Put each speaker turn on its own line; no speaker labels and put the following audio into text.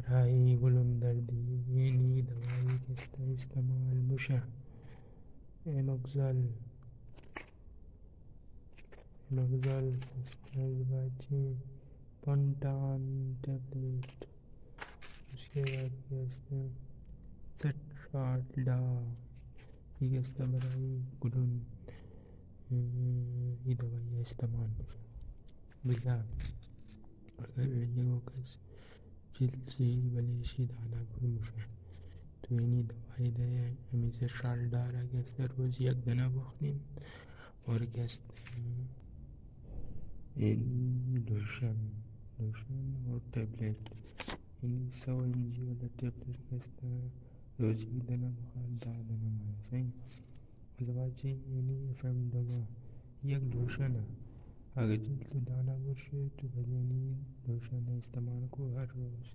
برای گلندردی دوائی کیستا استعمال بشه؟ انوکزال استرالباچی پونٹان ٹیبلیٹ. اس کے بعد کیا ہے سٹرالڈا، یہ کیستا برای گلون یہ دوائی استعمال بشه. بلا اگر یہ وقت جلسی بلیشی دانا برموشه تو اینی دوائی ده همی سٹرالڈا را کیستا روز یک دنه بخوریم. اور کیستا اینی لوشن اور ٹیبلیٹ، اینی 100 mg والا ٹیبلیٹ کیستا روز یک دنه بخور 10 دنه مایه صحیح. اس بعد چی اینی فهم دگا یک لوشن ہے، اگر جلد تو دانا برشه تو بدینی لوشن استعمال کو ہر روز.